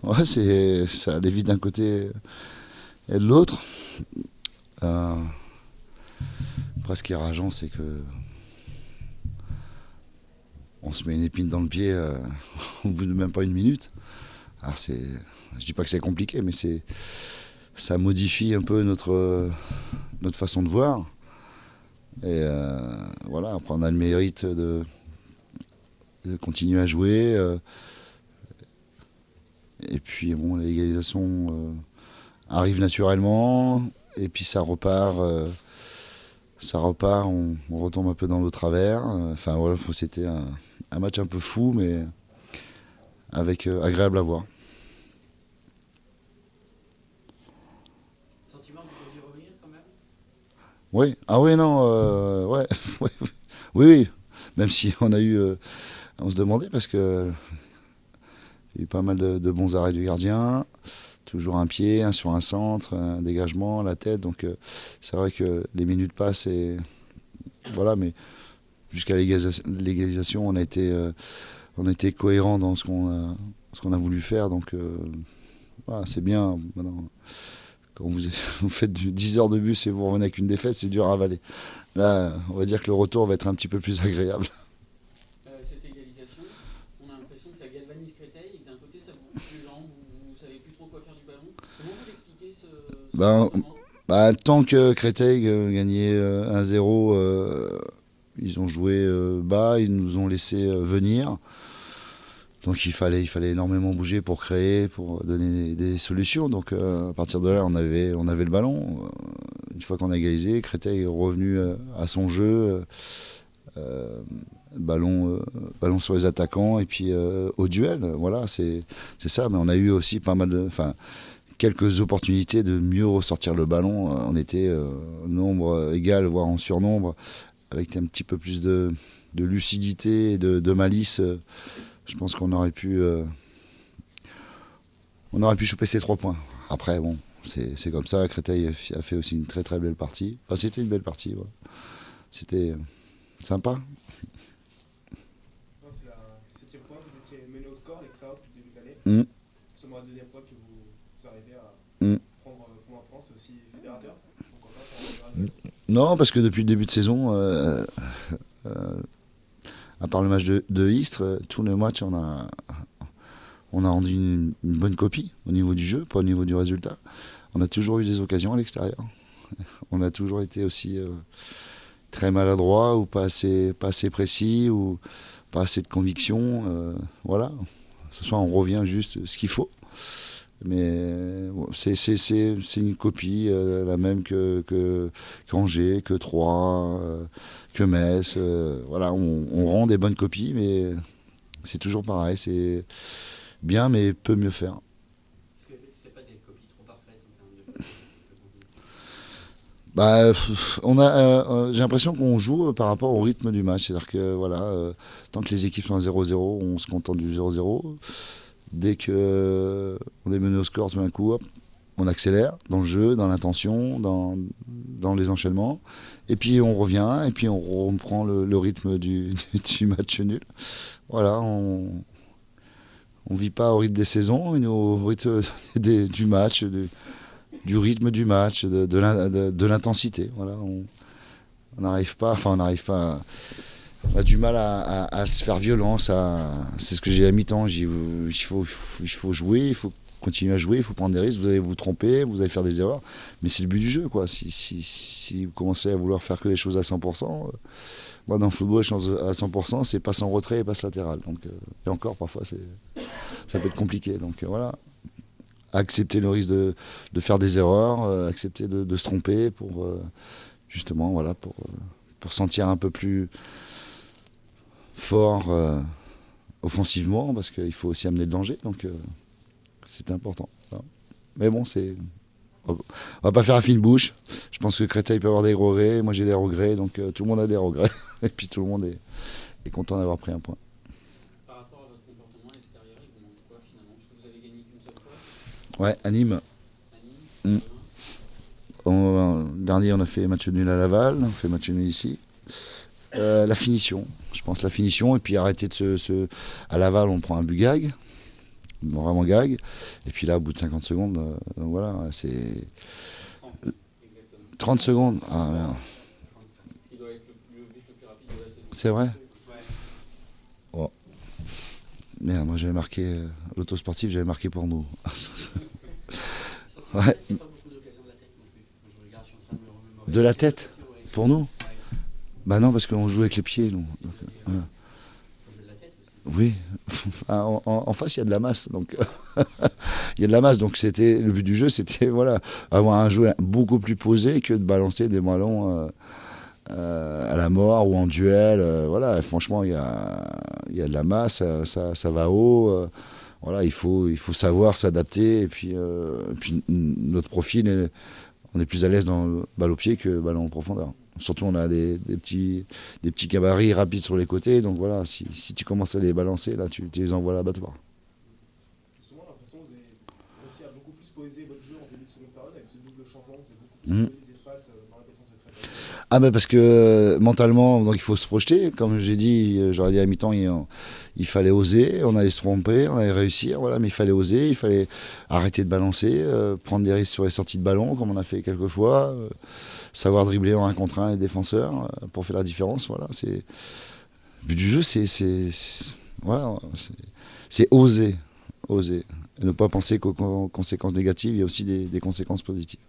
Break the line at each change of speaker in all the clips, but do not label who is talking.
Ouais, ça allait vite d'un côté et de l'autre. Euh, Après, ce qui est rageant, c'est que on se met une épine dans le pied au bout de même pas une minute. Alors je dis pas que c'est compliqué, mais ça modifie un peu notre façon de voir. Et voilà, après on a le mérite de continuer à jouer. Et puis bon, l'égalisation arrive naturellement. Et puis ça repart, on retombe un peu dans le travers. Enfin voilà, c'était un match un peu fou, mais avec agréable à voir.
Sentiment que vous deviez revenir quand même?
Oui, ah oui, non, ouais, ouais, oui, oui. Même si on se demandait parce que il y a eu pas mal de bons arrêts du gardien, toujours un pied, un sur un centre, un dégagement, la tête. Donc c'est vrai que les minutes passent et voilà, mais jusqu'à l'égalisation, on a été cohérent dans ce qu'on a voulu faire. Donc voilà, c'est bien. Maintenant, quand vous faites 10 heures de bus et vous revenez avec une défaite, c'est dur à avaler. Là, on va dire que le retour va être un petit peu plus agréable.
Cette égalisation, on a l'impression que ça galvanise Créteil et que d'un côté ça vous coupe les jambes, vous savez plus trop quoi faire du ballon. Comment vous l'expliquez ce
Ben,
comportement?
tant que Créteil gagnait 1-0, ils ont joué bas, ils nous ont laissé venir. Donc il fallait énormément bouger pour créer, pour donner des solutions. Donc à partir de là, on avait le ballon. Une fois qu'on a égalisé, Créteil est revenu à son jeu. Euh, ballon sur les attaquants et puis au duel. Voilà, c'est ça. Mais on a eu aussi pas mal quelques opportunités de mieux ressortir le ballon. On était nombre égal, voire en surnombre, avec un petit peu plus de lucidité et de malice. Je pense qu'on aurait pu choper ces 3 points. Après, bon, c'est comme ça. Créteil a fait aussi une très très belle partie. Enfin, c'était une belle partie. Voilà. C'était sympa.
Non, c'est la septième fois que vous étiez mené au score avec ça depuis le début de l'année.
Mm,
C'est seulement la deuxième fois que vous arrivez à
mm.
prendre point en France, c'est aussi fédérateur. Pourquoi pas faire un aussi.
Non, parce que depuis le début de saison, à part le match de Istres, tous les matchs, on a rendu une bonne copie au niveau du jeu, pas au niveau du résultat. On a toujours eu des occasions à l'extérieur. On a toujours été aussi très maladroit ou pas assez précis ou pas assez de conviction. Voilà. Ce soir, on revient juste ce qu'il faut. Mais bon, c'est une copie, la même qu'Angers, que Troyes, que Metz. Voilà, on rend des bonnes copies, mais c'est toujours pareil. C'est bien, mais peut mieux faire.
Est-ce que c'est pas des copies trop parfaites en termes de contenu?
Bah, j'ai l'impression qu'on joue par rapport au rythme du match. C'est-à-dire que voilà, tant que les équipes sont à 0-0, on se contente du 0-0. Dès qu'on est mené au score, tout d'un coup, hop, on accélère dans le jeu, dans l'intention, dans les enchaînements. Et puis on revient, et puis on reprend le rythme du match nul. Voilà, on vit pas au rythme des saisons, mais au rythme du match, du rythme du match, de l'intensité. Voilà, on n'arrive pas, enfin on n'arrive pas. On a du mal à se faire violence. C'est ce que j'ai à mi-temps. Il faut jouer, il faut continuer à jouer, il faut prendre des risques. Vous allez vous tromper, vous allez faire des erreurs, mais c'est le but du jeu, quoi. Si vous commencez à vouloir faire que les choses à 100%, moi dans le football, les choses à 100%, c'est passe en retrait et passe latéral. Donc, et encore, parfois, ça peut être compliqué. Donc voilà, accepter le risque de faire des erreurs, accepter de se tromper pour justement, voilà, pour sentir un peu plus fort offensivement, parce qu'il faut aussi amener le danger, donc c'est important. Voilà. Mais bon, on va pas faire à fine bouche. Je pense que Créteil peut avoir des regrets, moi j'ai des regrets, donc tout le monde a des regrets, et puis tout le monde est content d'avoir pris un point.
Par rapport à votre comportement à l'extérieur, il vous manque quoi finalement? Parce que vous avez gagné qu'une seule fois
Ouais, à Nîmes.
à Nîmes,
Mm.
demain.
Dernier, on a fait match nul à Laval, on fait match nul ici. La finition, je pense la finition, et puis arrêter à Laval, on prend un but gag. vraiment gag. Et puis là, au bout de 50 secondes, donc voilà, c'est
Exactement.
30 secondes. Ah, merde.
Ce qui doit être le but le plus rapide de la saison.
C'est vrai?
Ouais.
Merde, moi j'avais marqué, l'autosportif, j'avais marqué pour nous.
Ouais. Il n'y a pas beaucoup d'occasions de la tête non plus. Je regarde, je suis en train de me remémorer.
De la tête?
Ouais.
Pour nous?
Ouais.
Bah non, parce qu'on joue avec les pieds, nous. Donc, voilà.
Faut jouer de la tête aussi.
Oui, en face il y a de la masse, donc il y a de la masse, donc c'était le but du jeu, c'était voilà avoir un jeu beaucoup plus posé que de balancer des ballons à la mort ou en duel. Voilà, et franchement il y a de la masse, ça va haut. Voilà, il faut savoir s'adapter et puis notre profil, on est plus à l'aise dans le balle au pied que le ballon en profondeur. Surtout, on a des petits gabarits rapides sur les côtés. Donc voilà, si tu commences à les balancer, là, tu les envoies à l'abattoir.
Justement, j'ai l'impression que vous avez réussi à beaucoup plus poser votre jeu en début de seconde période avec ce double changement. Vous avez beaucoup plus
Mhm.
trouvé des espaces dans la défense de Créteil.
Ah ben parce que mentalement, donc il faut se projeter. Comme j'ai dit, j'aurais dit à mi-temps, il fallait oser. On allait se tromper, on allait réussir. Voilà, mais il fallait oser, il fallait arrêter de balancer, prendre des risques sur les sorties de ballon, comme on a fait quelques fois. Savoir dribbler en 1 contre 1 les défenseurs pour faire la différence. Voilà, c'est le but du jeu, voilà, c'est oser, oser. Et ne pas penser qu'aux conséquences négatives, il y a aussi des conséquences positives.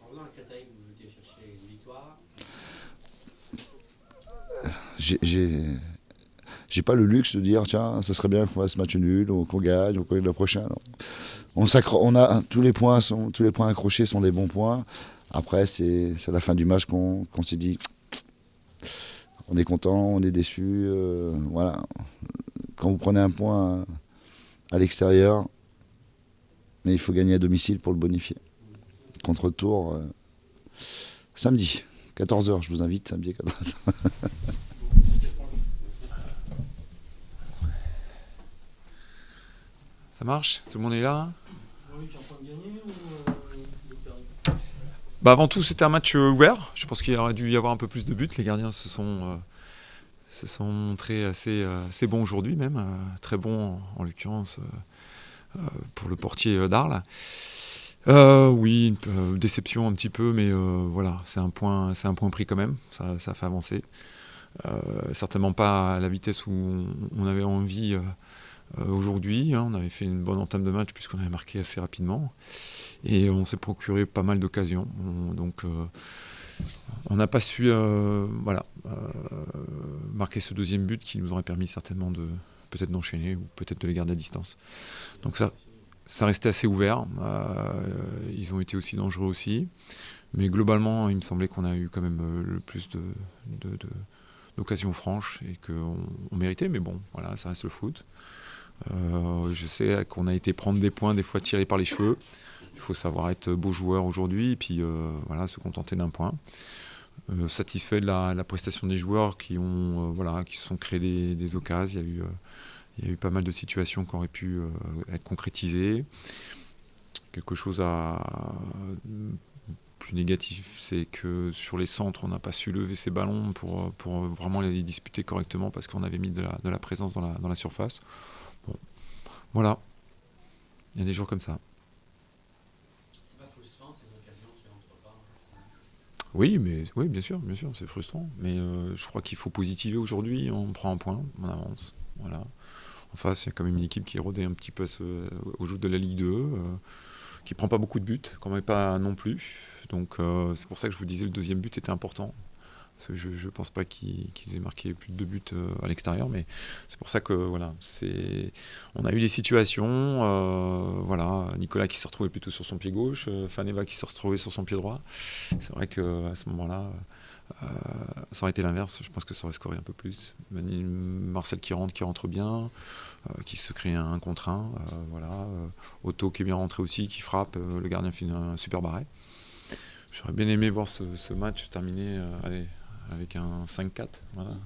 En venant à Créteil, vous étiez chercher une victoire.
J'ai pas le luxe de dire tiens, ça serait bien qu'on fasse match nul ou qu'on gagne ou qu'on gagne le prochain. Non. On a tous les points accrochés sont des bons points. Après, c'est à la fin du match qu'on s'est dit on est content, on est déçu. Voilà. Quand vous prenez un point à l'extérieur, mais il faut gagner à domicile pour le bonifier. Contre Tours, samedi, 14h, je vous invite, samedi à 14h.
Ça marche? Tout le monde est là?
Oui, puis un point de gagné ou de perdu?
Bah avant tout, c'était un match ouvert. Je pense qu'il aurait dû y avoir un peu plus de buts. Les gardiens se sont montrés assez bons aujourd'hui même. Très bons en l'occurrence pour le portier d'Arles. Oui, déception un petit peu, mais voilà, c'est un point pris quand même. Ça fait avancer. Certainement pas à la vitesse où on avait envie aujourd'hui. On avait fait une bonne entame de match puisqu'on avait marqué assez rapidement. Et on s'est procuré pas mal d'occasions. Donc on n'a pas su marquer ce deuxième but qui nous aurait permis certainement peut-être d'enchaîner ou peut-être de les garder à distance. Donc ça restait assez ouvert. Ils ont été aussi dangereux aussi. Mais globalement, il me semblait qu'on a eu quand même le plus d'occasions franches et qu'on méritait. Mais bon, voilà, ça reste le foot. Je sais qu'on a été prendre des points, des fois tirés par les cheveux. Il faut savoir être beau joueur aujourd'hui et puis voilà, se contenter d'un point. Satisfait de la prestation des joueurs qui se sont créés des occasions. Il y a eu pas mal de situations qui auraient pu être concrétisées. Quelque chose plus négatif, c'est que sur les centres, on n'a pas su lever ces ballons pour vraiment les disputer correctement parce qu'on avait mis de la présence dans la surface. Bon. Voilà. Il y a des jours comme ça.
C'est pas frustrant ces occasions qui rentrent pas.
Oui, bien sûr, c'est frustrant. Mais je crois qu'il faut positiver aujourd'hui. On prend un point, on avance. Voilà. En face, il y a quand même une équipe qui est rodée un petit peu au jeu de la Ligue 2, qui prend pas beaucoup de buts, quand même pas non plus. Donc c'est pour ça que je vous disais le deuxième but était important. Parce que je ne pense pas qu'ils aient marqué plus de 2 buts à l'extérieur, mais c'est pour ça que voilà, on a eu des situations, voilà, Nicolas qui s'est retrouvé plutôt sur son pied gauche, Faneva qui s'est retrouvé sur son pied droit. C'est vrai qu'à ce moment-là, ça aurait été l'inverse, je pense que ça aurait scoré un peu plus. Marcel qui rentre bien, qui se crée un contre un, voilà. Otto qui est bien rentré aussi, qui frappe, le gardien fait un super barré. J'aurais bien aimé voir ce match terminer avec un 5-4. Voilà.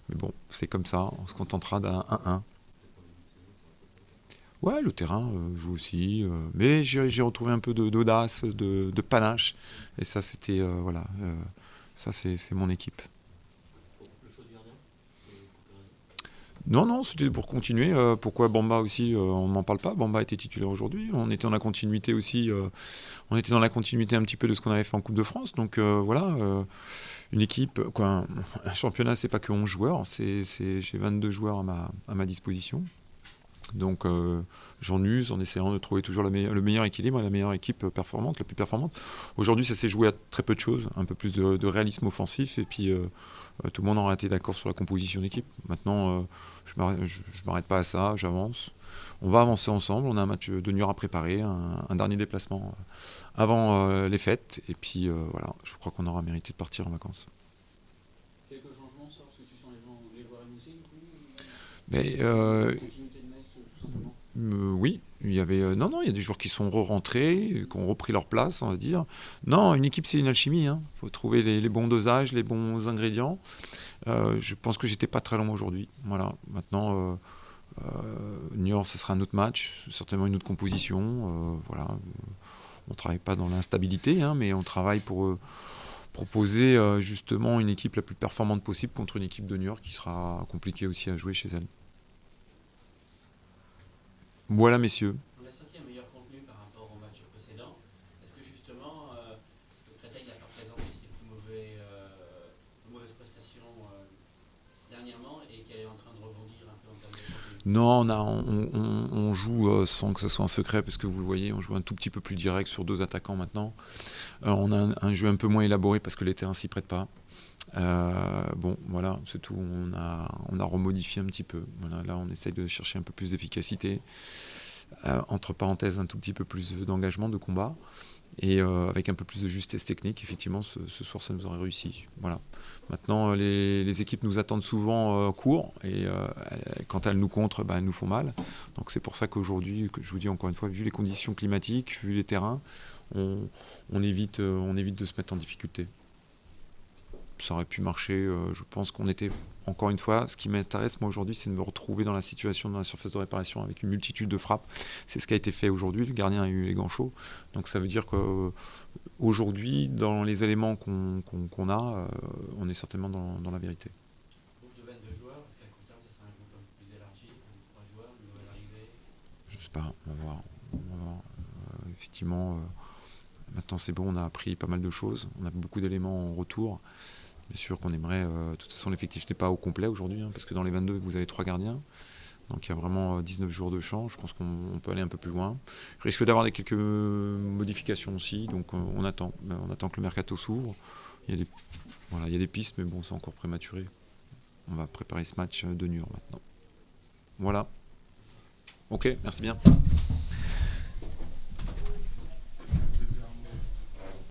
Mais bon, c'est comme ça, on se contentera d'un 1-1. Ouais, le terrain joue aussi, mais j'ai retrouvé un peu d'audace, de panache. Et ça, c'était, voilà, ça c'est mon équipe.
Le choix du gardien.
Non, c'était pour continuer. Pourquoi Bamba aussi, on n'en parle pas. Bamba était titulaire aujourd'hui. On était dans la continuité aussi. On était dans la continuité un petit peu de ce qu'on avait fait en Coupe de France. Donc voilà, une équipe, quoi, un championnat, c'est pas que 11 joueurs. J'ai 22 joueurs à ma disposition. Donc j'en use en essayant de trouver toujours le meilleur équilibre et la meilleure équipe performante, la plus performante. Aujourd'hui, ça s'est joué à très peu de choses, un peu plus de réalisme offensif, et puis tout le monde aura été d'accord sur la composition d'équipe. Maintenant, je m'arrête pas à ça, j'avance. On va avancer ensemble, on a un match de Niort à préparer, un dernier déplacement avant les fêtes, et puis voilà, je crois qu'on aura mérité de partir en vacances.
Quelques changements, ça, parce que tu sens les joueurs émoussés, du coup
Mais
continuité de Metz, tout simplement.
oui, il y avait il y a des joueurs qui sont re-rentrés, qui ont repris leur place, on va dire. Non, une équipe c'est une alchimie, hein. Faut trouver les bons dosages, les bons ingrédients. Je pense que j'étais pas très loin aujourd'hui. Voilà. Maintenant, Niort, ce sera un autre match, certainement une autre composition. Voilà. On travaille pas dans l'instabilité, hein, mais on travaille pour proposer justement une équipe la plus performante possible contre une équipe de Niort qui sera compliquée aussi à jouer chez elle. Voilà, messieurs.
On a senti un meilleur contenu par rapport au match précédent. Est-ce que justement, le Créteil n'a pas présenté ses mauvaises prestations dernièrement et qu'elle est en train de rebondir un peu en termes de contenu?
Non, on joue sans que ce soit un secret, parce que vous le voyez, on joue un tout petit peu plus direct sur 2 attaquants maintenant. On a un jeu un peu moins élaboré parce que les terrains s'y prêtent pas. Bon, voilà, c'est tout. On a remodifié un petit peu. Voilà, là, on essaye de chercher un peu plus d'efficacité. Entre parenthèses, un tout petit peu plus d'engagement, de combat. Et avec un peu plus de justesse technique, effectivement, ce soir, ça nous aurait réussi. Voilà. Maintenant, les équipes nous attendent souvent court, et quand elles nous contrent, elles nous font mal. Donc c'est pour ça qu'aujourd'hui, je vous dis encore une fois, vu les conditions climatiques, vu les terrains, on évite de se mettre en difficulté. Ça aurait pu marcher, je pense qu'on était, encore une fois, ce qui m'intéresse moi aujourd'hui, c'est de me retrouver dans la situation dans la surface de réparation avec une multitude de frappes. C'est ce qui a été fait aujourd'hui, le gardien a eu les gants chauds, donc ça veut dire qu'aujourd'hui, dans les éléments qu'on a, on est certainement dans la vérité.
Groupe de 22 joueurs, parce qu'à court terme, ça sera un groupe un peu plus élargi, 23 joueurs, une nouvelle arrivée.
Je sais pas, on va voir. Effectivement, maintenant c'est bon, on a appris pas mal de choses, on a beaucoup d'éléments en retour. Bien sûr qu'on aimerait, de toute façon l'effectif n'est pas au complet aujourd'hui, hein, parce que dans les 22 vous avez 3 gardiens, donc il y a vraiment 19 jours de champ. Je pense qu'on peut aller un peu plus loin. Il risque d'avoir quelques modifications aussi, donc on attend que le mercato s'ouvre. Il y a des pistes, mais bon, c'est encore prématuré. On va préparer ce match de Niort maintenant. Voilà. Ok, merci bien.